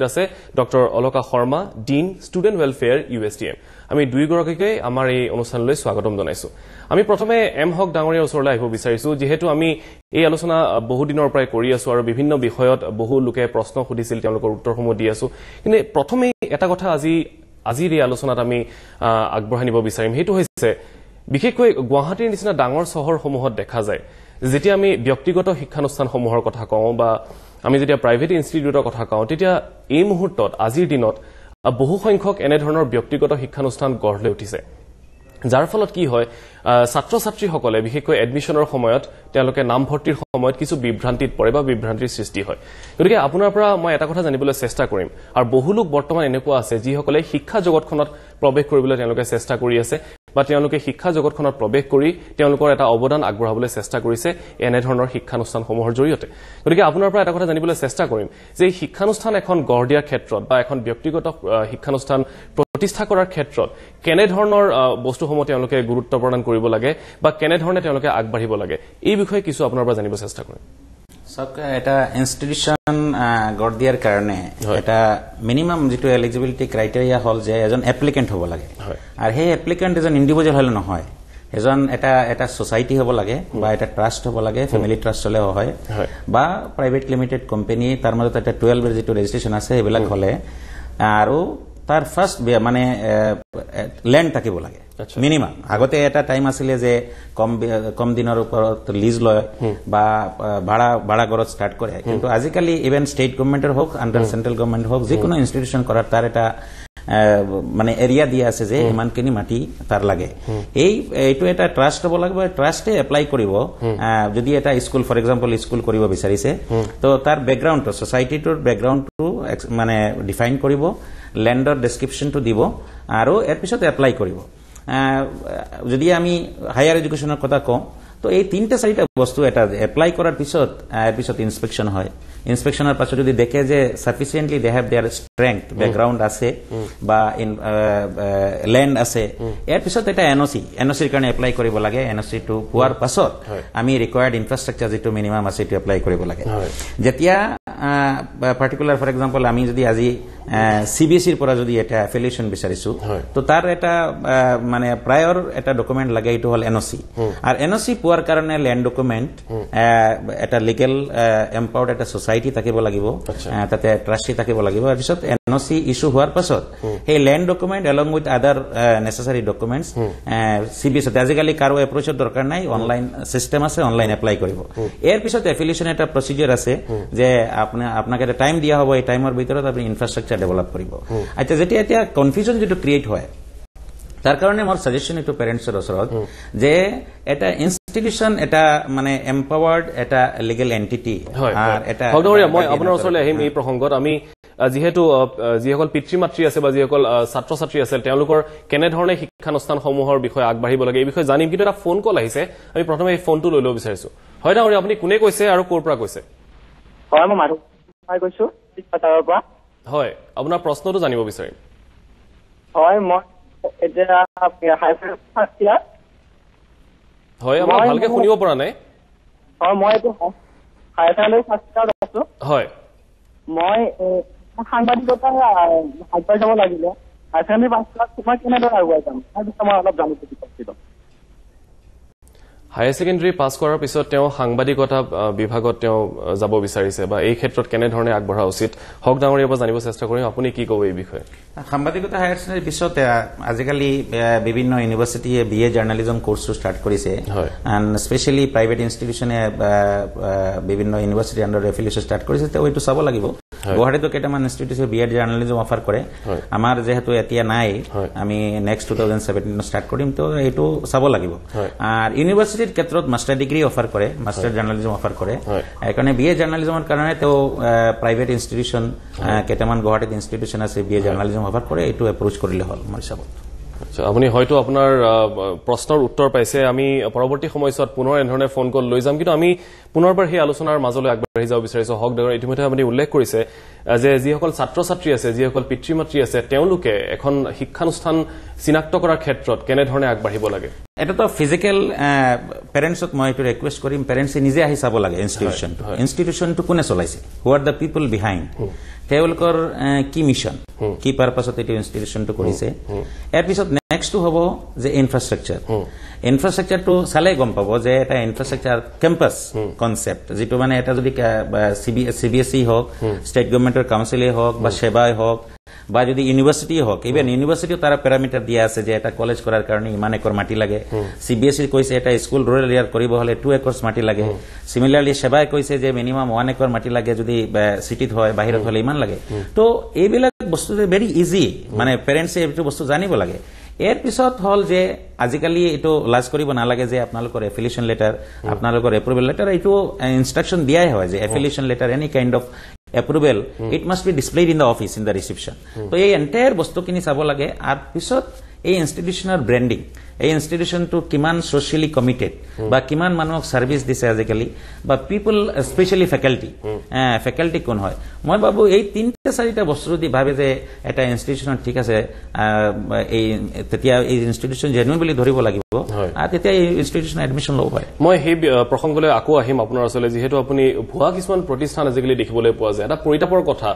আছে doctor Alka Sharma dean student welfare USTM আমি দুইগৰাকীকে আমাৰ এই অনুষ্ঠানলৈ স্বাগতম জনাইছো আমি প্ৰথমে এম হক ডাঙৰীয়াৰ ওচৰলৈ আহিব বিচাৰিছো যেহেতু আমি এই আলোচনা বহু দিনৰ পৰাই কৰি আছো আৰু বিভিন্ন বিষয়ত বহু লোকে প্ৰশ্ন সুধিছিল তেওঁলোকৰ উত্তৰসমূহ দি আছো কিন্তু প্ৰথমে এটা কথা আজিৰ এই আলোচনাত আমি আগবঢ়াই নিব বিচাৰিম হেতু হৈছে বিশেষকৈ গুৱাহাটীৰ নিচিনা ডাঙৰ চহৰসমূহত দেখা যায় যেতিয়া আমি ব্যক্তিগত শিক্ষানুষ্ঠানসমূহৰ কথা কওঁ বা আমি যেতিয়া প্ৰাইভেট ইনষ্টিটিউটৰ কথা কওঁ তেতিয়া এই মুহূৰ্তত আজিৰ দিনত বহু সংখ্যক এনে ধৰণৰ ব্যক্তিগত শিক্ষানুষ্ঠান গঢ় লৈ উঠিছে যাৰ ফলত কি হয় ছাত্ৰ ছাত্ৰীসকলে বিশেষকৈ এডমিশনৰ সময়ত তেওঁলোকে নাম ভৰ্তিৰ সময়ত কিছু বিভ্ৰান্তিত পৰে বা বিভ্ৰান্তিৰ সৃষ্টি হয় গতিকে আপোনাৰ পৰা মই এটা কথা জানিবলৈ চেষ্টা কৰিম আৰু বহু লোক বৰ্তমান এনেকুৱা আছে যিসকলে শিক্ষা জগতখনত প্ৰৱেশ কৰিবলৈ তেওঁলোকে চেষ্টা কৰি আছে বা তেওঁলোকে শিক্ষা জগতখনত প্ৰৱেশ কৰি তেওঁলোকৰ এটা অৱদান আগবঢ়াবলৈ চেষ্টা কৰিছে এনে ধৰণৰ শিক্ষানুষ্ঠানসমূহৰ জৰিয়তে গতিকে আপোনাৰ পৰা এটা কথা জানিবলৈ চেষ্টা কৰিম যে শিক্ষানুষ্ঠান এখন গঢ় দিয়াৰ ক্ষেত্ৰত বা এখন ব্যক্তিগত শিক্ষানুষ্ঠান প্ৰতিষ্ঠা কৰাৰ ক্ষেত্ৰত কেনে ধৰণৰ বস্তুসমূহ তেওঁলোকে গুৰুত্ব প্ৰদান কৰিব লাগে বা কেনে ধৰণে তেওঁলোকে আগবাঢ়িব লাগে এই বিষয়ে কিছু আপোনাৰ পৰা জানিব চেষ্টা কৰিম এটা ইনষ্টিটিউশন গঢ় দিয়াৰ কাৰণে এটা মিনিমাম যেটো এলিজিবিলিটি ক্ৰাইটেৰিয়া হল যে এজন এপ্লিকেন্ট হ'ব লাগে আৰু সেই এপ্লিকেন্ট এজন ইন্ডিভিজুৱেল হলে নহয় এজন এটা সোসাইটি হ'ব লাগে বা এটা ট্ৰাষ্ট হ'ব লাগে ফ্যামিলি ট্ৰাষ্ট হলে হয় বা প্ৰাইভেট লিমিটেড কোম্পানী তাৰ মাজত এটা 12 এৰ যেটো ৰেজিষ্ট্ৰেচন আছে এবিলাক হলে আৰু তাৰ ফাৰ্স্ট মানে ল্যান্ড থাকিব লাগে মিনিমাম আগতে এটা টাইম আছিলে যে কম দিনৰ ওপৰত লিজ লয় বা ভাড়া ঘৰত স্টাৰ্ট কৰে কিন্তু আজিকালি ইভেন ষ্টেট গভৰ্ণমেণ্টৰ হোক আন্ডাৰ সেন্ট্ৰেল গভৰ্ণমেণ্ট হোক যিকোনো ইনষ্টিটিউশন কৰাৰ তাৰ এটা মানে এৰিয়া দিয়া আছে যে ইমানখিনি মাটি তাৰ লাগে এইটো এটা ট্ৰাষ্ট হ'ব লাগিব ট্ৰাষ্টে এপ্লাই কৰিব যদি এটা স্কুল ফৰ এক্সাম্পল স্কুল কৰিব বিচাৰিছে তো তাৰ বেকগ্ৰাউণ্ড সোসাইটিটোৰ বেকগ্ৰাউণ্ডটো মানে ডিফাইন কৰিব ল্যান্ডৰ ডেসক্ৰিপশনটো দিব আৰু এৰ পিছত এপ্লাই কৰিব যদি আমি হায়াৰ এডুকেশনৰ কথা কওঁ তো এই তিনটা চাৰিটা বস্তু এটা এপ্লাই কৰাৰ পিছত ইনস্পেকশন হয় ইনস্পেকশনৰ পাছত যদি দেখে যে sufficiently they have there স্ট্ৰেংথ background আছে বা ল্যান্ড আছে এৰ পিছত এটা এনওসিৰ কাৰণে এপ্লাই কৰিব লাগে এনওসি টু হোৱাৰ পাছত আমি ৰিকোয়াৰ্ড ইনফ্ৰাষ্ট্ৰাকচাৰ যেটো মিনিমাম আছে টু এপ্লাই কৰিব লাগে যেতিয়া পাৰ্টিকুলাৰ ফৰ এক্সাম্পল আমি যদি আজি সিবিএসইৰ পৰা যদি এটা এফিলিয়েশন বিচাৰিছো তো তাৰ এটা মানে প্ৰায়ৰ এটা ডকুমেন্ট লাগে এটো হল এনওসি আৰু এনওসি পোৱাৰ কাৰণে ল্যান্ড ডকুমেন্ট এটা লিগ্যাল এম্পাৱাৰ্ড এটা সোসাইটি থাকিব লাগিব তাতে ট্ৰাষ্টি থাকিব লাগিব আৰু পিছত এনওসি ইস্যু হোৱাৰ পাছত এই ল্যান্ড ডকুমেন্ট এলং উইথ আদাৰ নেসেসাৰি ডকুমেন্টস সিবিএসইতে আজিকালি কাৰো এপ্ৰোচৰ দৰকাৰ নাই অনলাইন সিস্টেম আছে অনলাইন এপ্লাই কৰিব এৰ পিছত এফিলিয়েশন এটা প্ৰসিডিউৰ আছে যে আপনাকে এটা টাইম দিয়া হ'ব এই টাইমৰ ভিতৰত আপুনি ইনফ্ৰাষ্ট্ৰাকচাৰ ডেভেলপ কৰিব আচ্ছা যেতিয়া এটা কনফিউজন যেটো ক্ৰিয়েট হয় তাৰ কাৰণে মোৰ সাজেশন এটো পেৰেন্টছৰ ওচৰত যে এটা ইনষ্টিটিউশন এটা মানে এম্পাৱাৰ্ড এটা লিগ্যাল এন্টিটি আৰু এটা হদৰীয়া মই আপোনাৰ ওচৰলৈ আহিম এই প্ৰসংগত আমি যেহেতু যিসকল পিতৃ মাতৃ আছে বা যিসকল ছাত্ৰ ছাত্ৰী আছে তেওঁলোকৰ কেনে ধৰণে শিক্ষানুষ্ঠানসমূহৰ বিষয়ে আগবাঢ়িব লাগে এই বিষয়ে জানিম কিন্তু এটা ফোন কল আহিছে আমি প্ৰথমে এই ফোনটো লৈ লব বিচাৰিছো হয় ডাঙৰীয়া আপুনি কোনে কৈছে আৰু ক'ৰ পৰা কৈছে হয় মই মাধৱ কৈছো চিপাতাৰৰ পৰা হয় আপোনাৰ প্ৰশ্নটো জানিব বিচাৰিম হয় মই এটা হাইফাই ফাৰ্ষ্ট ইয়াৰ হয় মই ভালকে শুনিব পৰা নাই হয় মই এটা হাইফাই ফাৰ্ষ্ট ইয়াৰ আছো হয় মই সাংবাদিকতা আগবাঢ়ি যাব লাগিলে হাইফাই ফাৰ্ষ্ট ইয়াৰ তোমাৰ কেনেদৰে আগুৱাই যাম তাৰ বিষয়ে মই অলপ জানিব বিচাৰিছিলো হায়াৰ সেকেন্ডাৰী পাছ কৰাৰ পিছত তেওঁ সাংবাদিকতা বিভাগত তেওঁ যাব বিচাৰিছে বা এই ক্ষেত্ৰত কেনে ধৰণে আগবঢ়া উচিত হক ডাঙৰীয়াৰ পৰা জানিব চেষ্টা কৰিম আপুনি কি ক'ব এই বিষয়ে সাংবাদিকতা হায়াৰ সেকেন্ডাৰী পিছত আজিকালি বিভিন্ন ইউনিভাৰ্চিটিয়ে বিএ জাৰ্নালিজম কোৰ্স স্টাৰ্ট কৰিছে এণ্ড স্পেশালি প্ৰাইভেট ইনষ্টিটিউশনে বিভিন্ন ইউনিভাৰ্চিটি আন্ডাৰ এফিলিয়েশন স্টাৰ্ট কৰিছে তো এইটো চাব লাগিব গুৱাহাটীতো কেইটামান ইনষ্টিটিউটে বিএড জাৰ্নালিজম অফাৰ কৰে আমাৰ যেহেতু এতিয়া নাই আমি নেক্সট 2017 স্টাৰ্ট কৰিম তো এইটো চাব লাগিব আৰু ইউনিভাৰ্চিটিৰ ক্ষেত্ৰত মাষ্টাৰ ডিগ্ৰী অফাৰ কৰে মাষ্টাৰ জাৰ্নালিজম অফাৰ কৰে এইকাৰণে বিএ জাৰ্নালিজমৰ কাৰণে তো প্ৰাইভেট ইনষ্টিটিউশন কেইটামান গুৱাহাটীত ইনষ্টিটিউশন আছে বিএ জাৰ্নালিজম অফাৰ কৰে এইটো এপ্ৰোচ কৰিলে হ'ল মই চাব আপুনি হয়তো আপোনাৰ প্ৰশ্নৰ উত্তৰ পাইছে আমি পৰৱৰ্তী সময়ত পুনৰ এনেধৰণে ফোন কল লৈ যাম কিন্তু আমি পুনৰবাৰ সেই আলোচনাৰ মাজলৈ আগবাঢ়ি যাব বিচাৰিছো হক ডাঙৰ ইতিমধ্যে আপুনি উল্লেখ কৰিছে যে যিসকল ছাত্ৰ ছাত্ৰী আছে যিসকল পিতৃ মাতৃ আছে তেওঁলোকে এখন শিক্ষানুষ্ঠান চিনাক্ত কৰাৰ ক্ষেত্ৰত কেনে ধৰণে আগবাঢ়িব লাগে এটা তো ফিজিক্যাল পেৰেন্টছক মই এইটো ৰিকুৱেষ্ট কৰিম পেৰেন্টছে নিজে আহি চাব লাগে ইনষ্টিটিউশনটো কোনে চলাইছে হু আৰ দ্য পিপল বিহাইণ্ড তেওঁলোকৰ কি মিছন কি পাৰপাছত এইটো ইনষ্টিটিউচনটো কৰিছে ইয়াৰ পিছত নেক্সটটো হ'ব যে ইনফ্ৰাষ্ট্ৰাকচাৰটো চালে গম পাব যে এটা ইনফ্ৰাষ্ট্ৰাকচাৰ কেম্পাছ কনচেপ্ট যিটো মানে এটা যদি CBSE হওক ষ্টেট গভৰ্ণমেণ্টৰ কাউন্সিলে হওক বা সেৱাই হওক বা যদি ইউনিভাৰ্চিটি হওক ইভেন ইউনিভাৰ্চিটিও তাৰ পেৰামিটাৰ দিয়া আছে যে এটা কলেজ কৰাৰ কাৰণে ইমান একৰ মাটি লাগে CBSE কৈছে এটা স্কুল ৰুৰেল এৰিয়াত কৰিব হলে 2 একৰ্ছ মাটি লাগে সিমিলাৰলি সেৱাই কৈছে যে মিনিমাম 1 একৰ মাটি লাগে যদি সিটিত হয় বাহিৰত হলে ইমান লাগে তো এইবিলাক বস্তু ভেৰি ইজি মানে পেৰেণ্টছে এইটো বস্তু জানিব লাগে এৰ পিছত হল যে আজিকালি এটো লাজ কৰিব নালাগে যে আপোনালোকৰ এফিলিয়েশন লেটাৰ আপোনালোকৰ এপ্ৰুভেল লেটাৰ এটো ইনস্ট্ৰাকশন দিয়াই হয় যে affiliation letter any kind of approval it must be displayed in the office in the reception so এই entire বস্তুখিনি চাব লাগে আর পিছত এই ইনস্টিটিউশনৰ ব্র্যান্ডিং এই ইনস্টিটিউশন টু কিমান সোশিয়ালি কমিটেড বা কিমান মানুহক সার্ভিস দিছে আজিকালি বা পিপল স্পেশালি ফ্যাকাল্টি কোন হয় মই ভাবো এই তিনটা চাৰিটা বস্তু যদি ভাবে যে এটা ইনস্টিটিউশন ঠিক আছে এই তেতিয়া এই ইনস্টিটিউশন জেনুইন বুলি ধৰিব লাগিব আৰ তেতিয়া এই ইনস্টিটিউশন এডমিশন লব পায় মই সেই প্ৰসংগলৈ আকৌ আহিম আপোনাৰ ওচৰলৈ যেহেতু আপুনি ভুৱা কিছুমান প্ৰতিষ্ঠান আজিকালি দেখিবলৈ পোৱা যায় এটা পৰিতাপৰ কথা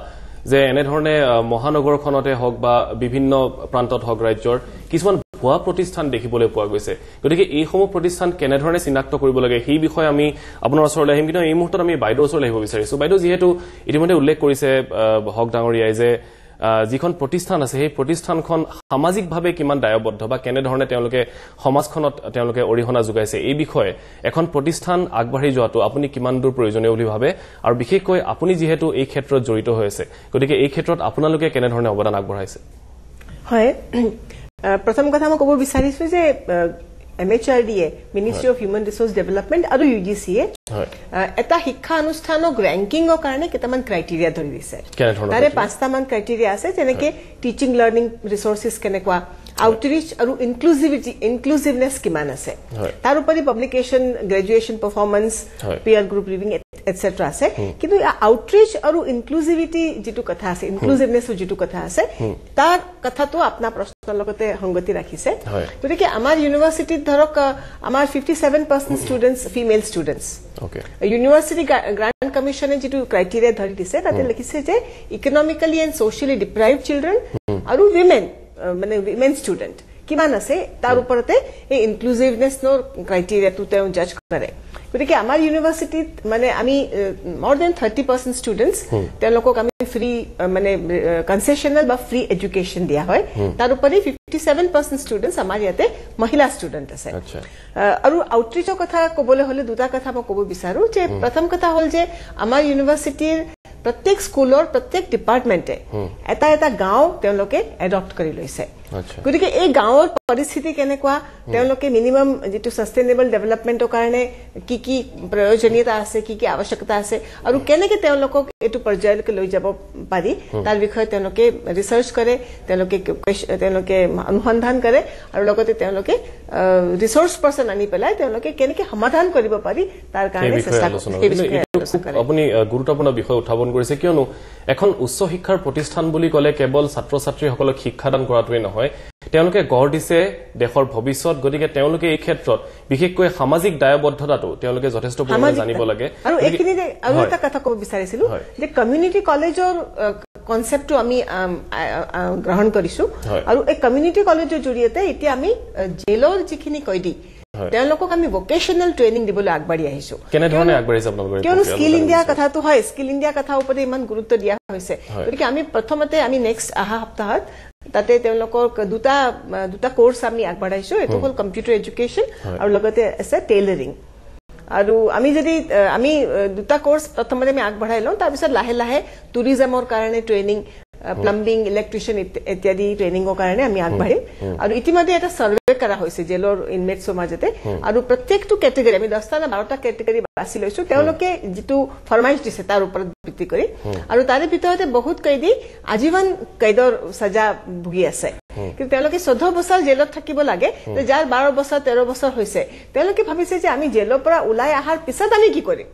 যে এনে ধৰণে মহানগৰখনতে হওক বা বিভিন্ন প্ৰান্তত হওক ৰাজ্যৰ কিছুমান ভুৱা প্ৰতিষ্ঠান দেখিবলৈ পোৱা গৈছে গতিকে এই সমূহ প্ৰতিষ্ঠান কেনে ধৰণে চিনাক্ত কৰিব লাগে সেই বিষয়ে আমি আপোনাৰ ওচৰলৈ আহিম কিন্তু এই মুহূৰ্তত আমি বাইদেউৰ ওচৰলৈ আহিব বিচাৰিছো বাইদেউ যেহেতু ইতিমধ্যে উল্লেখ কৰিছে হক ডাঙৰীয়াই যে যিখন প্ৰতিষ্ঠান আছে সেই প্ৰতিষ্ঠানখন সামাজিকভাৱে কিমান দায়বদ্ধ বা কেনে ধৰণে তেওঁলোকে সমাজখনত তেওঁলোকে অৰিহণা যোগাইছে এই বিষয়ে এখন প্ৰতিষ্ঠান আগবাঢ়ি যোৱাটো আপুনি কিমান দূৰ প্ৰয়োজনীয় বুলি ভাবে আৰু বিশেষকৈ আপুনি যেহেতু এই ক্ষেত্ৰত জড়িত হৈ আছে গতিকে এই ক্ষেত্ৰত আপোনালোকে কেনে ধৰণে অৱদান আগবঢ়াইছে হয় প্ৰথম কথা মই ক'ব বিচাৰিছো যে MHRDA Ministry of Human Resource Development আৰু UGCয়ে এটা শিক্ষা অনুষ্ঠানক ৰেংকিংৰ কাৰণে কেইটামান ক্ৰাইটেৰিয়া ধৰি দিছে তাৰে 5টা মান ক্ৰাইটেৰিয়া আছে যেনেকে টিচিং লাৰ্নিং ৰিসোৰ্সেস কেনেকুৱা আউটৰিচ আৰু ইনক্লুসিভনেস কিমান আছে তাৰ উপৰি publication graduation performance Pyar group ৰিভিং এটসেট্ৰা আছে কিন্তু আউটৰিচ আৰু ইনক্লুসিভিটি যেটো কথা আছে ইনক্লুসিভনেস যেটো কথা আছে তাৰ কথাটো আপোনাৰ প্ৰশ্নৰ লগতে সংগতি ৰাখিছে গতিকে আমাৰ ইউনিভাৰ্সিটিত ধৰক আমাৰ 57% students female students university grant কমিশনে যেটো ক্ৰাইটেৰিয়া ধৰি দিছে তাতে লিখিছে যে ইকনমিক্যালি এণ্ড সোশিয়ালি ডিপ্ৰাইভড চিলড্ৰেন আৰু উইমেন মানে উইমেন ষ্টুডেন্ট কিমান আছে তাৰ ওপৰতে এই ইনক্লুসিভনেস নৰ ক্ৰাইটেৰিয়াটো তেওঁ জাজ কৰে গতিকে আমাৰ ইউনিভাৰ্সিটিত মানে আমি more than 30% ষ্টুডেন্টস তেওঁলোকক আমি ফ্ৰী মানে কনসেশনাল বা ফ্ৰী এডুকেশন দিয়া হয় তাৰ উপৰি 57% ষ্টুডেন্টস আমাৰ ইয়াতে মহিলা ষ্টুডেন্ট আছে আৰু আউটৰিচৰ কথা ক'বলৈ হলে দুটা কথা মই ক'ব বিচাৰো যে প্ৰথম কথা হ'ল যে আমাৰ ইউনিভাৰ্সিটিৰ প্ৰত্যেক স্কুলৰ প্ৰত্যেক ডিপাৰ্টমেন্টে এটা গাঁও তেওঁলোকে এডপ্ট কৰি লৈছে গতিকে এই গাঁৱৰ পৰিস্থিতি কেনেকুৱা তেওঁলোকে মিনিমাম যেটো সাস্টেইনেবল ডেভেলপমেন্টৰ কাৰণে কি কি প্ৰয়োজনীয়তা আছে কি কি আৱশ্যকতা আছে আৰু কেনেকৈ তেওঁলোকক এটো পৰ্যায়লৈকে লৈ যাব পাৰি তাৰ বিষয়ে তেওঁলোকে ৰিসাৰ্চ কৰে তেওঁলোকে অনুসন্ধান কৰে আৰু লগতে তেওঁলোকে ৰিসোৰ্স পাৰ্সন আনি পেলাই তেওঁলোকে কেনেকৈ সমাধান কৰিব পাৰি তাৰ কাৰণে চেষ্টা কৰে আপুনি গুৰুত্বপূৰ্ণ বিষয় উত্থাপন কৰিছে কিয়নো এখন উচ্চ শিক্ষাৰ প্ৰতিষ্ঠান বুলি ক'লে কেৱল ছাত্ৰ ছাত্ৰীসকলক শিক্ষাদান কৰাটোৱে নহয় তেওঁলোকে গঢ় দিছে দেশৰ ভৱিষ্যত গতিকে তেওঁলোকে এই ক্ষেত্ৰত বিশেষকৈ সামাজিক দায়বদ্ধতাটো তেওঁলোকে যথেষ্ট পৰিমাণে জানিব লাগে আৰু এইখিনিতে আৰু এটা কথা ক'ব বিচাৰিছিলো যে কমিউনিটি কলেজৰ কনসেপ্টটো আমি গ্ৰহণ কৰিছো আৰু এই কমিউনিটি কলেজৰ জৰিয়তে এতিয়া আমি জেলৰ যিখিনি কয়দি তেওঁলোকক আমি ভোকেশনাল ট্ৰেইনিং দিবলৈ আগবাঢ়ি আহিছো কেনে ধৰণে আগবাঢ়িছে আপোনালোকৰ কিয়নো স্কিল ইণ্ডিয়া কথাটো হয় স্কিল ইণ্ডিয়া কথা ওপৰত ইমান গুৰুত্ব দিয়া হৈছে গতিকে আমি প্ৰথমতে আমি নেক্সট আহা সপ্তাহত তাতে তেওঁলোকক দুটা কোৰ্স আমি আগবাঢ়াইছো এটো হ'ল কম্পিউটাৰ এডুকেশ্যন আৰু লগতে আছে টেইলাৰিং আৰু আমি যদি আমি দুটা কোৰ্স প্ৰথমতে আমি আগবাঢ়াই লওঁ তাৰ পিছত লাহে লাহে টুৰিজমৰ কাৰণে ট্ৰেইনিং প্লাম্বিং ইলেক্ট্ৰিচিয়ান ইত্যাদি ট্ৰেইনিংৰ কাৰণে আমি আগবাঢ়িম আৰু ইতিমধ্যে এটা সাৰ্ভে কৰা হৈছে জেলৰ ইনমেটছৰ মাজতে আৰু প্ৰত্যেকটো কেটেগৰী আমি 10টা না 12টা কেটেগৰী বাছি লৈছো তেওঁলোকে যেটো ফৰমাইশ দিছে তাৰ ওপৰত ভিত্তি কৰি আৰু তাৰে ভিতৰতে বহুত কয়দী আজীৱন কয়দৰ সাজা ভুগি আছে কিন্তু তেওঁলোকে 14 বছৰ জেলত থাকিব লাগে যাৰ 12 বছৰ 13 বছৰ হৈছে তেওঁলোকে ভাবিছে যে আমি জেলৰ পৰা ওলাই আহাৰ পিছত আমি কি কৰিম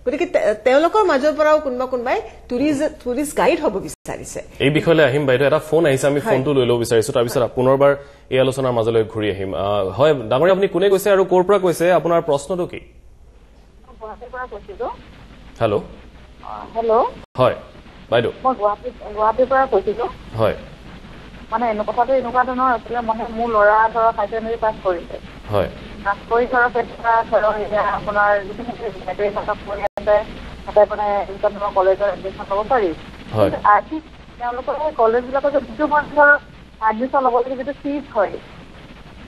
গতিকে তেওঁলোকৰ মাজৰ পৰাও কোনবাই টুৰিষ্ট গাইড হ'ব বিচাৰিছে এই বিষয়লৈ আহিম বাইদেউ এটা ফোন আহিছে আমি ফোনটো লৈ ল'ব বিচাৰিছো তাৰ পিছত পুনৰবাৰ এই আলোচনাৰ মাজলৈ ঘূৰি আহিম হয় ডাঙৰীয়া আপুনি কোনে কৈছে আৰু ক'ৰ পৰা কৈছে আপোনাৰ প্ৰশ্নটো কি হেল্ল' হেল্ল' হয় বাইদেউ মই গুৱাহাটীৰ পৰা কৈছিলো হয় মানে কথাটো এনেকুৱা ধৰণৰ আছিলে মানে মোৰ ল'ৰা ধৰক হাই ছেকেণ্ডেৰী পাছ কৰিছে হয় পাছ কৰি ধৰক এতিয়া ধৰক এতিয়া আপোনাৰ মেট্ৰিক পাছ কৰি তাতে মানে এনেকুৱা ধৰণৰ কলেজত এডমিশ্যন ল'ব পাৰি আৰ্থিক তেওঁলোকৰ সেই কলেজবিলাকৰ যিটো ধৰক এডমিশ্যন ল'বলৈ যিটো ফিজ হয়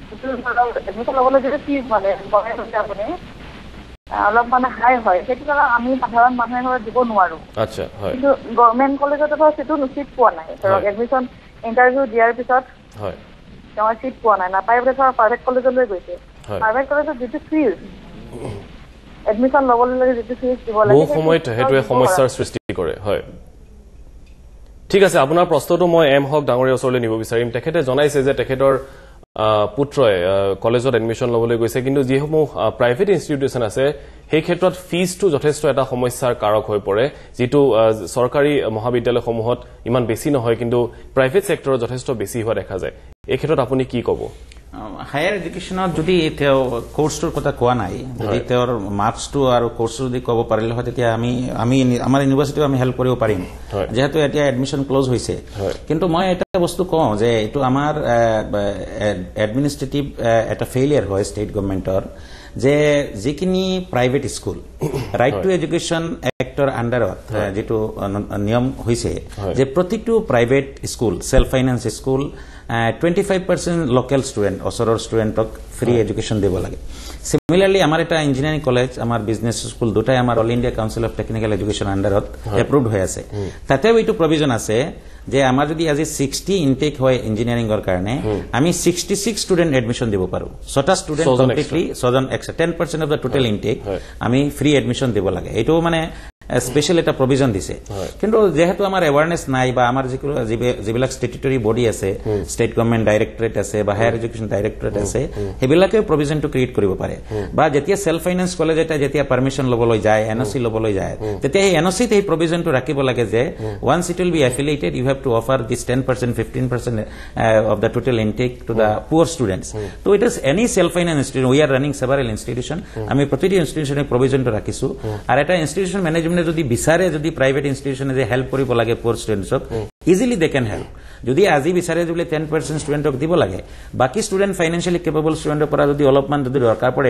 যিটো ধৰক এডমিশ্যন ল'বলৈ যিটো ফিজ মানে গমে কৈছে আপুনি অলপ মানে হাই হয় সেইটো ধৰক আমি সাধাৰণ মানুহে ধৰক দিব নোৱাৰো আচ্ছা হয় কিন্তু গভৰ্ণমেণ্ট কলেজত ধৰক সেইটো চিট পোৱা নাই ধৰক এডমিশ্যন ইণ্টাৰভিউ দিয়াৰ পিছত হয় তেওঁৰ চিট পোৱা নাই নাপাই বোলে ধৰক প্ৰাইভেট কলেজলৈ গৈছে প্ৰাইভেট কলেজত যিটো ফিজ এডমিশ্যন ল'বলৈ যিটো ফিজ দিব লাগে বহু সময়ত সেইটোৱে সমস্যাৰ সৃষ্টি কৰে হয় ঠিক আছে আপোনাৰ প্ৰশ্নটো মই এম হক ডাঙৰীয়া ওচৰলৈ নিব বিচাৰিম তেখেতে জনাইছে যে তেখেতৰ পুত্ৰই কলেজত এডমিশ্যন ল'বলৈ গৈছে কিন্তু যিসমূহ প্ৰাইভেট ইনষ্টিটিউশ্যন আছে সেই ক্ষেত্ৰত ফিজটো যথেষ্ট এটা সমস্যাৰ কাৰক হৈ পৰে যিটো চৰকাৰী মহাবিদ্যালয়সমূহত ইমান বেছি নহয় কিন্তু প্ৰাইভেট ছেক্টৰত যথেষ্ট বেছি হোৱা দেখা যায় এই ক্ষেত্ৰত আপুনি কি ক'ব হায়াৰ এডুকেশ্যনত যদি তেওঁ কোৰ্চটোৰ কথা কোৱা নাই যদি তেওঁৰ মাৰ্কছটো আৰু কোৰ্চটো যদি ক'ব পাৰিলে হয় তেতিয়া আমি আমাৰ ইউনিভাৰ্চিটিও আমি হেল্প কৰিব পাৰিম যিহেতু এতিয়া এডমিশ্যন ক্লজ হৈছে কিন্তু মই এটা বস্তু কওঁ যে এইটো আমাৰ এডমিনিষ্ট্ৰেটিভ এটা ফেইলিয়াৰ হয় ষ্টেট গভৰ্ণমেণ্টৰ যে যিখিনি private school right to education actor আণ্ডাৰত যিটো নিয়ম হৈছে যে প্ৰতিটো private school self finance school 25% local student ওচৰৰ ষ্টুডেণ্টক ফ্ৰী এডুকেশ্যন দিব লাগে সিমিলাৰলি আমাৰ এটা ইঞ্জিনিয়াৰিং কলেজ আমাৰ বিজনেছ স্কুল দুটাই আমাৰ all India council of technical education আণ্ডাৰত এপ্ৰুভড হৈ আছে তাতেও এইটো প্ৰভিজন আছে যে আমাৰ যদি আজি 60 ইনটেক হয় ইঞ্জিনিয়াৰিংৰ কাৰণে আমি 66 ষ্টুডেণ্ট এডমিশ্যন দিব পাৰো 6টা student completely 10% of the total intake আমি ফ্ৰী এডমিশ্যন দিব লাগে এইটো মানে স্পেশাল এটা প্রভিজন দিছে কিন্তু যেহেতু আমার এওয়ারনেস নাই বা আমার যিবিলাক স্টেটুটরি বডি আছে স্টেট গভর্নমেন্ট ডাইরেক্টরেট আছে বা হায়ার এডুকেশন ডাইরেক্টরেট আছে সেইবিলাকে প্রভিজনটো ক্রিয়েট কৰিব পাৰে বা যেতিয়া সেলফ ফাইনান্স কলেজ এটা যেতিয়া পারমিশন লবলৈ যায় এনওসি লবলৈ যায় তেতিয়া এই এনওসিত এই প্রভিজনটো ৰাখিব লাগে যে once it will be affiliated you have to offer this 10% 15% of the total intake to the poor students তো it is any self finance institution we are running several institution আমি প্রতিটি ইনস্টিটিউশনে প্রভিজনটো ৰাখিছো আৰ এটা ইনস্টিটিউশন ম্যানেজমেন্ট যদি বিচাৰে যদি private ইনষ্টিটিউচনে যে help কৰিব লাগে পুৰ ষ্টুডেণ্টছক ইজিলি দে কেন হেল্প যদি আজি বিচাৰে যদি 10% ষ্টুডেণ্টক দিব লাগে বাকি ষ্টুডেণ্ট ফাইনেন্সিয়েলি কেপেবল ষ্টুডেণ্টৰ পৰা যদি অলপমান যদি দৰকাৰ পৰে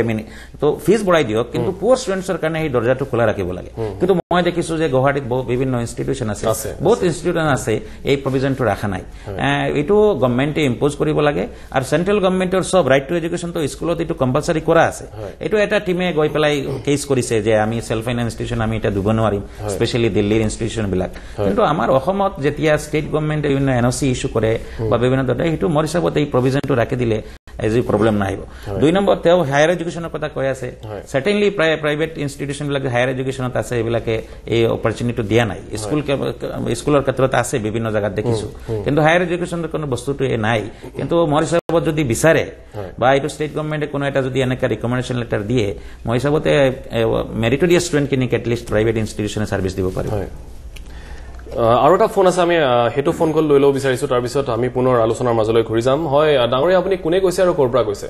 তো ফিজ বঢ়াই দিয়ক কিন্তু পুৰ ষ্টুডেণ্টছৰ কাৰণে এই দৰজাটো খোলা ৰাখিব লাগে কিন্তু মই দেখিছো যে গুৱাহাটীত বিভিন্ন ইনষ্টিটিউচন আছে বহুত ইনষ্টিটিউচন আছে এই প্ৰভিজনটো ৰাখা নাই এইটো গভৰ্ণমেণ্টে ইম্পোজ কৰিব লাগে আৰু চেন্ট্ৰেল গভৰ্ণমেণ্টৰ সব ৰাইট টু এডুকেশ্যন তো স্কুলত এইটো কম্পালসাৰী কৰা আছে এইটো এটা টিমে গৈ পেলাই কেছ কৰিছে যে আমি সেলফ ফাইনেন্স ইনষ্টিটিউচন আমি এটা দিব নোৱাৰিম স্পেশালি দিল্লীৰ ইনষ্টিটিউচন বিলাক কিন্তু আমাৰ অসমত যেতিয়া ষ্টেট গভৰ্ণমেণ্টে বিভিন্ন এনওসি ইস্যু কৰে বা বিভিন্ন ধৰণে সেইটো মোৰ হিচাপত এই প্ৰভিজনটো ৰাখি দিলে এজ এ প্ৰব্লেম নাই আহিব 2 নম্বৰ তেওঁ হায়াৰ এডুকেশ্যনৰ কথা কৈ আছে সাৰ্টেনলি প্ৰাইভেট ইনষ্টিটিউচন বিলাক হায়াৰ এডুকেশ্যনত আছে এইবিলাকে এই অপৰচুনিটি দিয়া নাই স্কুলৰ ক্ষেত্ৰত আছে বিভিন্ন জায়গাত দেখিছো কিন্তু হায়াৰ এডুকেশ্যনৰ কোনো বস্তুটো নাই কিন্তু মোৰ হিচাপত যদি বিচাৰে বা এইটো ষ্টেট গভৰ্ণমেণ্টে কোনো এটা যদি এনেকা ৰিকমেণ্ডেশ্যন লেটাৰ দিয়ে মোৰ হিচাপতে মেৰিটৰিয়াছ ষ্টুডেণ্টখিনিক এটলিষ্ট প্ৰাইভেট ইনষ্টিটিউচনে ছাৰ্ভিচ দিব পাৰিব আৰু এটা ফোন আছে আমি হেতু ফোন কল লৈ লব বিচাৰিছো তাৰ পিছত আমি পুনৰ আলোচনাৰ মাজলৈ ঘূৰি যাম হয় ডাঙৰীয়া আপুনি কোনে কৈছে আৰু ক'ৰ পৰা কৈছে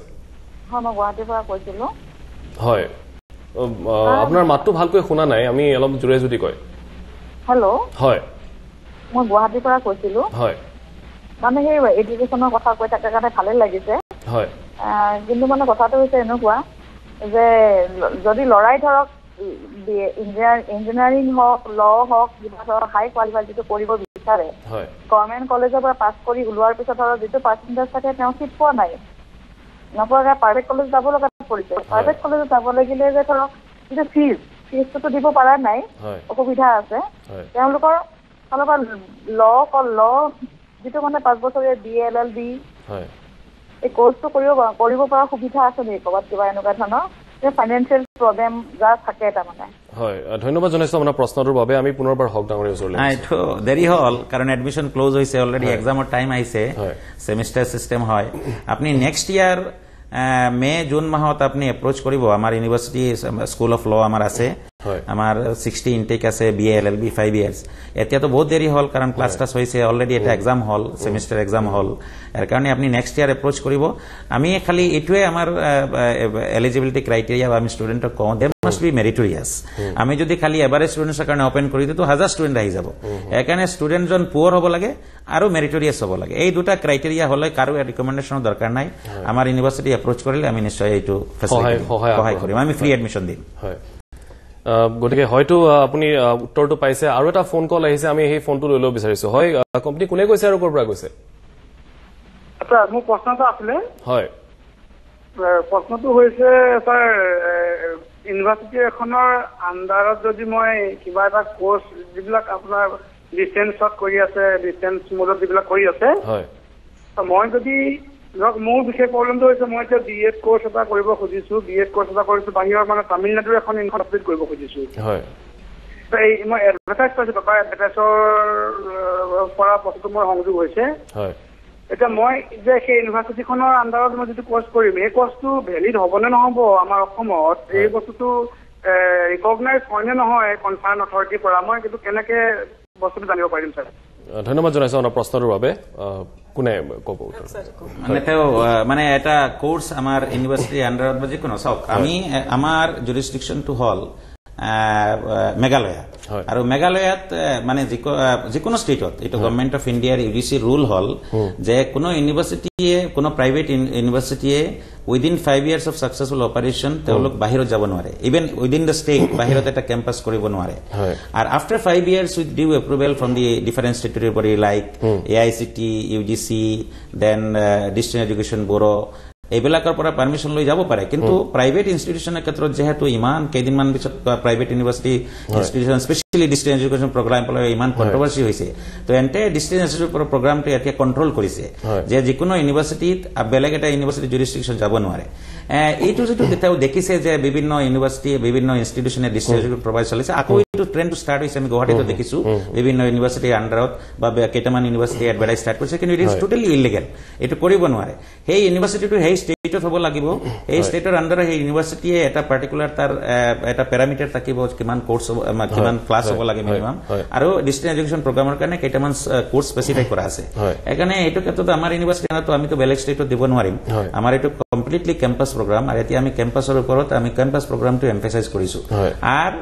হয় মই গুৱাহাটীৰ পৰা কৈছিলো হয় আপোনাৰ মাতটো ভালকৈ শুনা নাই আমি অলপ জোৰে যদি কয় হেল্ল' হয় মই গুৱাহাটীৰ পৰা কৈছিলো হয় মানে সেই এডুকেশ্যনৰ কথা কৈ থকা কাৰণে ভালে লাগিছে হয় কিন্তু মানে কথাটো হৈছে এনেকুৱা যে যদি লৰাই ধৰক ইঞ্জিনিয়াৰিং হওক ল হওক কিবা ধৰক হাই কোৱালিফাই যিটো কৰিব বিচাৰে গভৰ্ণমেণ্ট কলেজৰ পৰা পাছ কৰি ওলোৱাৰ পিছত ধৰক যিটো পাৰ্চেণ্টেজ থাকে তেওঁ চিট পোৱা নাই নপোৱাকৈ প্ৰাইভেট কলেজ যাব লগা পৰিছে প্ৰাইভেট কলেজত যাব লাগিলে যে ধৰক যিটো ফিজটোতো দিব পৰা নাই অসুবিধা আছে তেওঁলোকৰ ফালৰ পৰা ল যিটো মানে 5 বছৰীয়া BLLB এই কোৰ্চটো কৰিব পৰা সুবিধা আছে নেকি ক'ৰবাত কিবা এনেকুৱা ধৰণৰ ফাইনেন্সিয়েল প্ৰব্লেম যা থাকে তাৰমানে হয় ধন্যবাদ জনাইছো আপোনাৰ প্ৰশ্নটোৰ বাবে আমি পুনৰবাৰ হক ডাঙৰীয়া ওচৰলৈ এইটো দেৰি হ'ল কাৰণ এডমিশ্যন ক্লোজ হৈছে অলৰেডি এক্সামৰ টাইম আহিছে সেমিষ্টাৰ চিষ্টেম হয় আপুনি নেক্সট ইয়াৰ মে জুন মাহত আপনি এপ্ৰোচ কৰিব আমাৰ ইউনিভাৰ্চিটি স্কুল অফ ল আমাৰ আছে আমাৰ 60 ইনটেক আছে BA LLB 5 years এতিয়াতো বহুত দেৰি হল কাৰণ ক্লাছ টাস হৈছে অলৰেডি এটা এক্সাম হল সেমিস্টার এক্সাম হল এর কারণে আপনি নেক্সট ইয়ার এপ্রোচ করিব আমি খালি এটুয়ে আমার এলিজিবিলিটি ক্রাইটেরিয়া বা আমি স্টুডেন্টক কও দে মাস্ট বি মেরিটোরিয়াস আমি যদি খালি এভারেজ স্টুডেন্টসৰ কাৰণে ওপেন কৰি দিও তো 1000 স্টুডেন্ট আহি যাব এৰ কাৰণে স্টুডেন্ট জন পুয়াৰ হ'ব লাগে আৰু মেৰিটোৰিয়াস হ'ব লাগে এই দুটা ক্ৰাইটেৰিয়া হলে কাৰো ৰিকমেন্ডেশনৰ দৰকাৰ নাই আমাৰ ইউনিভাৰ্সিটি এপ্ৰোচ কৰিলে আমি নিশ্চয় এইটো সহায় কৰিম আমি ফ্ৰি এডমিশন দিম হয় গতিকে হয়তো আপুনি উত্তৰটো পাইছে আৰু এটা ফোন কল আহিছে আমি এই ফোনটো লৈ লব বিচাৰিছো হয় কোম্পানী কোনে কৈছে আৰু ক'ৰ পৰা কৈছে আচ্ছা মোৰ প্ৰশ্নটো আছিলে হয় প্ৰশ্নটো হৈছে স্যাৰ ইউনিভাৰ্চিটি এখনৰ আন্ডাৰত যদি মই কিবা এটা কোৰ্স যিবিলাক আপোনাৰ ডিসটেন্সত কৰি আছে ডিসটেন্স মোডত যিবিলাক কৰি আছে হয় মই যদি ধৰক মোৰ বিশেষ প্ৰব্লেমটো হৈছে মই এতিয়া BEd কোৰ্স এটা কৰিব খুজিছো BEd কোৰ্স এটা কৰিছো বাহিৰৰ মানে তামিলনাডুৰ এখন ইউনিভাৰ্চিটিত কৰিব খুজিছো হয় এই মই এডভাৰটাইজ পাইছো বাবা এডভাৰটাইজৰ পৰা বস্তুটো মোৰ সংযোগ হৈছে হয় এটা মই যে সেই ইউনিভাৰ্চিটিখনৰ আন্ডাৰত মই যদি কোৰ্স কৰিম এই কোৰ্সটো ভ্যালিড হ'ব নে নহ'ব আমাৰ অসমত এই বস্তুটো ৰিকগনাইজ হয় নে নহয় কনচাৰ্ন অথৰিটিৰ পৰা মই কিন্তু কেনেকে বস্তুটো জানিব পাৰিম স্যাৰ ধন্যবাদ জনাইছো আপোনাৰ প্ৰশ্নটোৰ বাবে কোনে ক'ব মানে এটা কোৰ্স আমাৰ ইউনিভাৰ্সিটি আন্ডাৰত বা যিকোনো চাওক আমি আমাৰ জুৰিসডিকশনটো হল মেঘালয়া আৰু মেঘালয়াত মানে যিকোনো স্টেটত এটা গভর্নমেন্ট অফ ইন্ডিয়ার UGC রুল হল যে কোনো ইউনিভার্সিটিয়ে কোনো private ইউনিভার্সিটিয়ে within 5 years of successful operation তেওঁলোক বাহিৰত যাব নোৱাৰে ইভেন উইদিন দ্য স্টেট বাহিৰত এটা ক্যাম্পাস কৰিব নোৱাৰে আৰু after 5 years with due approval from the different statutory body like AICT UGC then District Education Bureau এইবিলাকৰ পৰা পাৰমিশন লৈ যাব পাৰে কিন্তু প্ৰাইভেট ইনস্টিটিউশনৰ ক্ষেত্ৰত যেহেতু ইমান কেইদিনমান পিছত private university institution specially distance education program পলে ইমান কন্ট্রোভার্সি হৈছে তো এন্তে ডিস্টেন্স এডুকেশন প্রোগ্রামটো এতিয়া কন্ট্রোল কৰিছে যে যিকোনো ইউনিভাৰ্সিটিত বেলেগ এটা ইউনিভাৰ্সিটি জুৰিসডিকশন যাব নোৱাৰে এইটো যেটো তেও দেখিছে যে বিভিন্ন ইউনিভার্সিটি বিভিন্ন ইনস্টিটিউশনে ডিস্টেন্স এডুকেশন প্রভাইড চলিছে আকৌ এইটো ট্রেন্ড স্টার্ট হৈছে আমি গুৱাহাটীত দেখিছো বিভিন্ন ইউনিভাৰ্সিটিৰ আন্ডাৰত বা কেইটামান ইউনিভাৰ্সিটি এডভাৰটাইজ স্টাৰ্ট কৰিছে কিন্তু ইট ইজ টোটালি ইলিগেল এটো কৰিব নোৱাৰে সেই ইউনিভাৰ্সিটিটো সেই স্টেটত হ'ব লাগিব এই স্টেটৰ আন্ডাৰত সেই ইউনিভাৰ্সিটিয়ে এটা পাৰ্টিকুলাৰ তাৰ এটা প্যাৰামিটাৰ থাকিব কিমান কোৰ্স কিমান ক্লাস হ'ব লাগে মিনিমাম আৰু ডিস্টেন্স এডুকেশন প্ৰগ্ৰামৰ কাৰণে কেইটামান কোৰ্স স্পেসিফাই কৰা আছে এখানে এইটো ক্ষেত্ৰত আমাৰ ইউনিভাৰ্সিটিটো আমিতো বেলেগ স্টেটত দিব নোৱাৰিম আমাৰ এইটো কমপ্লিটলি ক্যাম্পাস প্ৰোগ্ৰাম আৰু এতিয়া আমি ক্যাম্পাসৰ ওপৰত আমি ক্যাম্পাস প্ৰোগ্ৰামটো এমফাসাইজ কৰিছো আৰু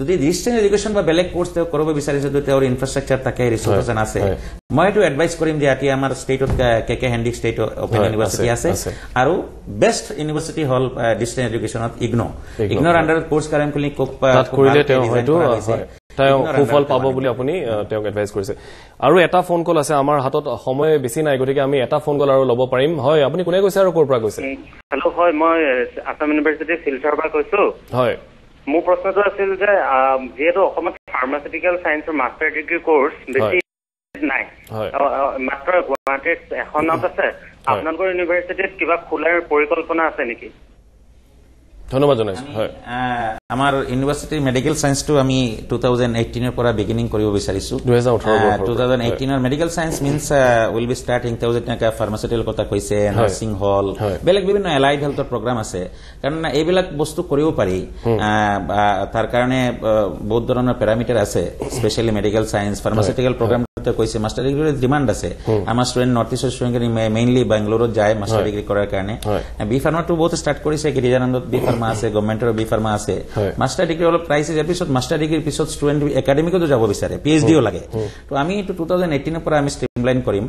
যদি ডিস্টেন্স এডুকেশন বা বেলেগ কোৰ্স তেও কৰিব বিচাৰিছে যদি তেওঁৰ ইনফ্ৰাষ্ট্ৰাকচাৰ থাকে ৰিসোৰ্সেস আছে মই এটো এডভাইস কৰিম যে এতিয়া আমাৰ স্টেটত কেকে হেন্ডিক স্টেট ওপেন ইউনিভাৰ্সিটি আছে আৰু বেস্ট ইউনিভাৰ্সিটি হল ডিস্টেন্স এডুকেশনত ইগনোৰ আন্ডাৰত কোৰ্স কাৰেম খুলি তাত কৰিলে তেও হয়তো তাও সুফল পাব বুলি আপুনি তেওঁক এডভাইস কৰিছে আৰু এটা ফোন কল আছে আমাৰ হাতত সময় বেছি নাই গতিকে আমি এটা ফোন কল আৰু ল'ব পাৰিম হয় আপুনি কোনে কৈছে আৰু ক'ৰ পৰা কৈছে হেল্ল' হয় মই আসাম ইউনিভাৰ্চিটি শিলচৰৰ পৰা কৈছো হয় মোৰ প্ৰশ্নটো আছিল যে যেহেতু অসমত ফাৰ্মাচিউটিকেল সায়েন্সৰ মাষ্টাৰ ডিগ্ৰী কোৰ্স বেছি নাই মাত্ৰ গুৱাহাটীত এখনত আছে আপোনালোকৰ ইউনিভাৰ্চিটিত কিবা খোলাৰ পৰিকল্পনা আছে নেকি ধন্যবাদ জনাইছো হয় আমাৰ ইউনিভাৰ্সিটি মেডিকেল সায়েন্সটো আমি 2018 ৰ পৰা বিগিনিং কৰিব বিচাৰিছো 2018 ৰ medical science means will be starting 2000 pharmaceutical কথা কৈছে নাৰ্সিং হল বেলেগ বিভিন্ন এলাইড হেলথৰ প্ৰগ্ৰাম আছে কাৰণ এইবিলাক বস্তু কৰিব পাৰি তাৰ কাৰণে বহুত ধৰণৰ প্যাৰামিটাৰ আছে specially medical science pharmaceutical program কৈছে মাস্টাৰ ডিগ্ৰীৰ ডিমান্ড আছে আমাৰ স্টুডেন্ট নৰ্থ ইষ্টৰ স্টুডেন্ট মেইনলি বেংগলুৰুত যায় মাস্টাৰ ডিগ্ৰী কৰাৰ কাৰণে বি ফাৰ্মাটো বহুত স্টাৰ্ট কৰিছে গিৰিজানন্দত বি ফাৰ্মা আছে গভৰ্নমেন্টৰ বি ফাৰ্মা আছে মাস্টাৰ ডিগ্ৰী অলপ প্ৰাইস এপিসোড মাস্টাৰ ডিগ্ৰীৰ পিছত স্টুডেন্ট একাডেমিকতো যাব বিচাৰে পিএইচডিও লাগে তো আমি 2018 ৰ পৰা আমি স্ট্ৰিমলাইন কৰিম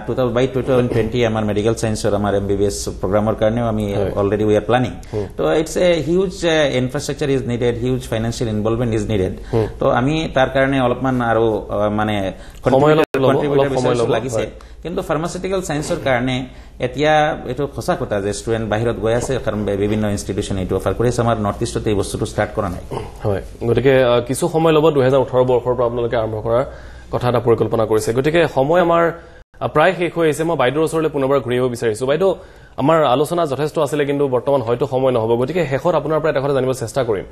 2020 আমাৰ মেডিকেল সায়েন্সৰ আমাৰ এমবিবিএস প্ৰগ্ৰামৰ কাৰণে আমি অলৰেডি উই আৰ প্ল্যানিং তো it's a huge infrastructure is needed huge financial involvement is needed তো আমি তাৰ কাৰণে অলপমান আৰু মানে লাগিছে কিন্তু ফাৰ্মাচিউটিকেল সায়েন্সৰ কাৰণে এতিয়া এটো খসা কথা যে স্টুডেন্ট বাহিৰত গৈ আছে কাৰণ বিভিন্ন ইনস্টিটিউশন এটো অফাৰ কৰিছে আমাৰ নৰ্থ ইষ্টতে এই বস্তুটো স্টাৰ্ট কৰা নাই হয় গতিকে কিছু সময় লব 2018 বৰ্ষৰ পৰা আপোনালোকে আৰম্ভ কৰাৰ কথা এটা পৰিকল্পনা কৰিছে গতিকে সময় আমাৰ প্ৰায় শেষ হৈ আহিছে মই বাইদেউৰ ওচৰলৈ পুনৰবাৰ ঘূৰি আহিব বিচাৰিছো বাইদেউ আমাৰ আলোচনা যথেষ্ট আছিল কিন্তু বৰ্তমান হয়তো সময় নহব গতিকে শেষত আপোনাৰ পৰা এটা কথা জানিব চেষ্টা কৰিম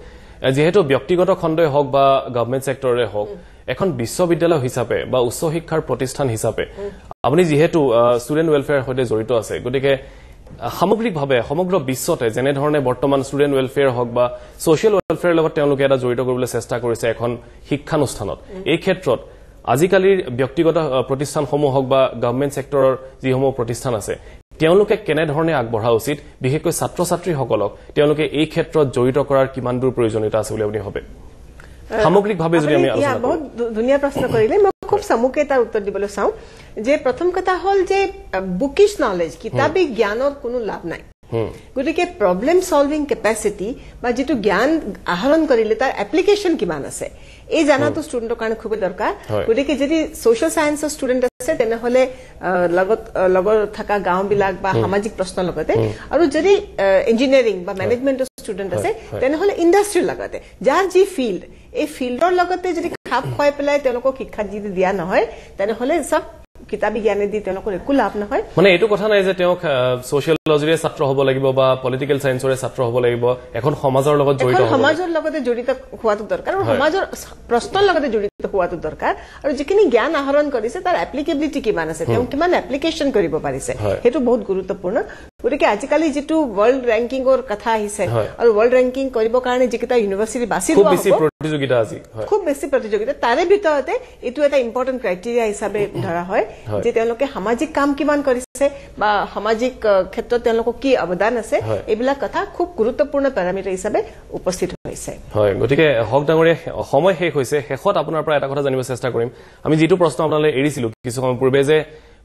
যেহেতু ব্যক্তিগত খণ্ডই হওক বা গভৰ্নমেন্ট সেক্টৰে হওক এখন বিশ্ববিদ্যালয় হিচাপে বা উচ্চ শিক্ষাৰ প্ৰতিষ্ঠান হিচাপে আপুনি যেহেতু ষ্টুডেন্ট ওয়েলফেয়াৰ সৈতে জড়িত আছে গতিকে সামগ্ৰিকভাৱে সমগ্ৰ বিশ্বতে যেনে ধৰণে বৰ্তমান ষ্টুডেণ্ট ৱেলফেয়াৰ হওক বা ছ'চিয়েল ৱেলফেয়াৰৰ লগত তেওঁলোকে এটা জড়িত কৰিবলৈ চেষ্টা কৰিছে এখন শিক্ষানুষ্ঠানত এই ক্ষেত্ৰত আজিকালিৰ ব্যক্তিগত প্ৰতিষ্ঠানসমূহ হওক বা গভৰ্ণমেণ্ট ছেক্টৰৰ যিসমূহ প্ৰতিষ্ঠান আছে তেওঁলোকে কেনেধৰণে আগবঢ়া উচিত বিশেষকৈ ছাত্ৰ ছাত্ৰীসকলক তেওঁলোকে এই ক্ষেত্ৰত জড়িত কৰাৰ কিমান দূৰ প্ৰয়োজনীয়তা আছে বুলি আপুনি ভাবে সামগ্ৰিকভাৱে যদি আমি আলোচনা বহুত ধুনীয়া প্ৰশ্ন কৰিলে মই খুব চমুকে তাৰ উত্তৰ দিবলৈ চাওঁ যে প্ৰথম কথা হ'ল যে বুকিশ নলেজ কিতাপী জ্ঞানৰ কোনো লাভ নাই গতিকে প্ৰব্লেম সলভিং কেপাচিটি বা যেটো জ্ঞান আহৰণ কৰিলে তাৰ এপ্লিকেশন কিমান আছে এই জানাটো ষ্টুডেণ্টৰ কাৰণে খুব দৰকাৰ গতিকে যদি সোশ্যাল সায়েন্সৰ ষ্টুডেণ্ট আছে তেনেহলে লগত থকা গাঁওবিলাক বা সামাজিক প্ৰশ্নৰ লগতে আৰু যদি ইঞ্জিনিয়াৰিং বা মেনেজমেণ্টৰ ষ্টুডেণ্ট আছে তেনেহলে ইণ্ডাষ্ট্ৰিৰ লগতে যাৰ যি ফিল্ড এই ফিল্ডৰ লগতে যদি খাপ খুৱাই পেলাই তেওঁলোকক শিক্ষা যদি দিয়া নহয় তেনেহলে সব কিতাপী জ্ঞানে দি তেওঁলোকৰ একো লাভ নহয় মানে এইটো কথা নাই যে তেওঁক সোশিয়োলজিৰে ছাত্ৰ হ'ব লাগিব বা পলিটিকেল সায়েন্সৰে ছাত্ৰ হ'ব লাগিব এখন সমাজৰ লগত জড়িত হ'ব সমাজৰ লগতে জড়িত হোৱাটো দৰকাৰ আৰু সমাজৰ প্ৰশ্নৰ লগতে জড়িত হোৱাটো দৰকাৰ আৰু যিখিনি জ্ঞান আহৰণ কৰিছে তাৰ এপ্লিকেবিলিটি কিমান আছে তেওঁ কিমান এপ্লিকেশন কৰিব পাৰিছে সেইটো বহুত গুৰুত্বপূৰ্ণ গতিকে আজিকালি যেটো ওয়াৰ্ল্ড ৰেংকিংৰ কথা আহিছে আৰু ওয়াৰ্ল্ড ৰেংকিং কৰিবৰ কাৰণে যিকেইটা ইউনিভাৰ্চিটি বাছি লোৱা হ'ব প্ৰতিযোগিতা আজি খুব বেছি প্ৰতিযোগিতা তাৰে ভিতৰতে এইটো এটা ইম্পৰ্টেন্ট ক্ৰাইটেৰিয়া হিচাপে ধৰা হয় যে তেওঁলোকে সামাজিক কাম কিমান কৰিছে বা সামাজিক ক্ষেত্ৰত তেওঁলোকৰ কি অৱদান আছে এইবিলাক কথা খুব গুৰুত্বপূৰ্ণ প্যাৰামিটাৰ হিচাপে উপস্থিত হৈছে হয় গতিকে হক ডাঙৰীয়া সময় শেষ হৈছে শেষত আপোনাৰ পৰা এটা কথা জানিব চেষ্টা কৰিম আমি যেটো প্ৰশ্ন আপোনালৈ এৰিছিলো কিছু সময় পূৰ্বে যে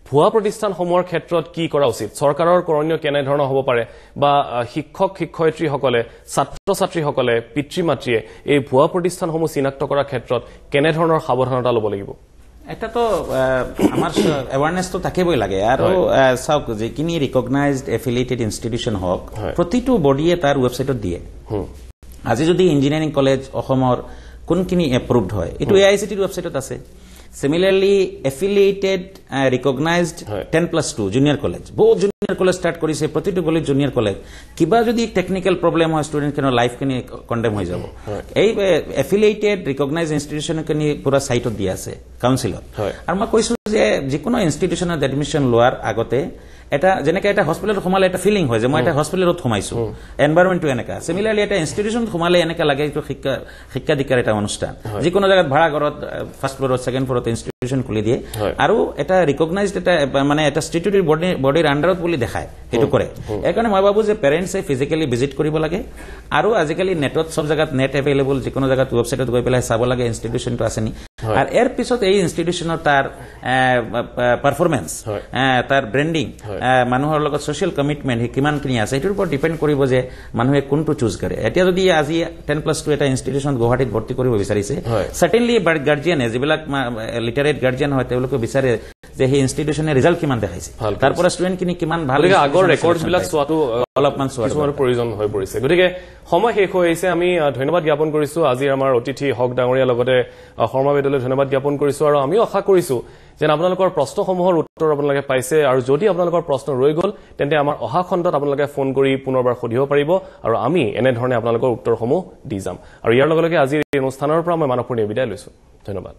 ভুৱা প্ৰতিষ্ঠানসমূহৰ ক্ষেত্ৰত কি কৰা উচিত চৰকাৰৰ কৰণীয় কেনে ধৰণৰ হ'ব পাৰে বা শিক্ষক শিক্ষয়িত্ৰীসকলে ছাত্ৰ ছাত্ৰীসকলে পিতৃ মাতৃয়ে এই ভুৱা প্ৰতিষ্ঠানসমূহ চিনাক্ত কৰাৰ ক্ষেত্ৰত কেনে ধৰণৰ সাৱধানতা ল'ব লাগিব এটা তো আমাৰ এৱাৰনেস তো থাকিবই লাগে আৰু চাওক যিখিনি ৰিকগনাইজড এফিলিয়েটেড ইনষ্টিটিউচন হওক প্ৰতিটো বডিয়ে তাৰ ৱেবছাইটত দিয়ে আজি যদি ইঞ্জিনিয়াৰিং কলেজ অসমৰ কোনখিনি এপ্ৰুভড হয় এটো AICTৰ ৱেবছাইটত আছে Similarly, affiliated, recognized 10+2 junior college. Both junior college start kori se protito college junior college. Kiba jodi technical problem hoy student keno life keni condemn hoy jabo. Ei affiliated, recognized institution keni pura site ot dia ase council. Ar ma koisu je jikono institution of admission lower agote এটা জেনেকা এটা হস্পিটালত সোমালে এটা feeling হয় যে মই এটা হস্পিটালত সোমাইছো এনভায়রনমেন্টটো এনেকা সিমিলারলি এটা ইনস্টিটিউশন সোমালে এনেকা লাগে এইটো শিক্ষা দিকাৰ এটা অনুষ্ঠান যিকোনো জায়গাত ভাড়া ঘৰত ফাৰ্স্ট ফ্লোৰত সেকেন্ড ফ্লোৰত ইনস্টিটিউশন খুলি দিয়ে আৰু এটা ৰিকগনাইজড এটা মানে এটা স্ট্যাটুটৰী বডিৰ আন্ডাৰত বুলি দেখায় এটো কৰে একাৰণে মই ভাবো যে পেৰেন্টছে ফিজিক্যালি ভিজিট কৰিব লাগে আৰু আজিকালি নেটত সব জায়গাত নেট এভেইলেবল যিকোনো জায়গাত ওয়েবসাইটত গৈ পেলাই চাব লাগে ইনস্টিটিউশনটো আছে নি আর এর পিছত এই ইনস্টিটিউশনৰ তাৰ পাৰফৰম্যান্স তাৰ ব্ৰ্যান্ডিং মানুহৰ লগত সোশ্যাল কমিটমেন্ট কিমান কিনি আছে এটোৰ ওপৰত ডিপেন্ড কৰিব যে মানুহে কোনটো চুজ কৰে এতিয়া যদি আজি 10+2 এটা ইনস্টিটিউশন গুৱাহাটীত ভৰ্তি কৰিব বিচাৰিছে সাৰ্টেনলি গাৰ্জিয়ানে যিবিলাক লিটাৰেট গাৰ্জিয়ান হয় তেওঁলোকে বিচাৰে যে এই ইনস্টিটিউশনে ৰিজাল্ট কিমান দেখাইছে তাৰ পৰা ষ্টুডেন্ট কিনি কিমান ভাল আগৰ ৰেকৰ্ডছ বিলাক চোৱাটো অলপমান চোৱাৰ প্ৰয়োজন হৈ পৰিছে গতিকে সময় শেষ হৈছে আমি ধন্যবাদ জ্ঞাপন কৰিছো আজি আমাৰ অতিথি হক ডাঙৰীয়া লগতে শৰ্মা বেদলৈ ধন্যবাদ জ্ঞাপন কৰিছো আৰু আমি আশা কৰিছো যে আপোনালোকৰ প্ৰশ্নসমূহৰ উত্তৰ আপোনালোকে পাইছে আৰু যদি আপোনালোকৰ প্ৰশ্ন ৰৈ গল তেন্তে আমাৰ অহা খণ্ডত আপোনালোকে ফোন কৰি পুনৰবাৰ সুধিব পাৰিব আৰু আমি এনে ধৰণে আপোনালোকৰ উত্তৰসমূহ দি যাম আৰু ইয়াৰ লগে লগে আজিৰ এই অনুষ্ঠানৰ পৰা মই মানৱপুৰ্ণিয়ে বিদায় লৈছো ধন্যবাদ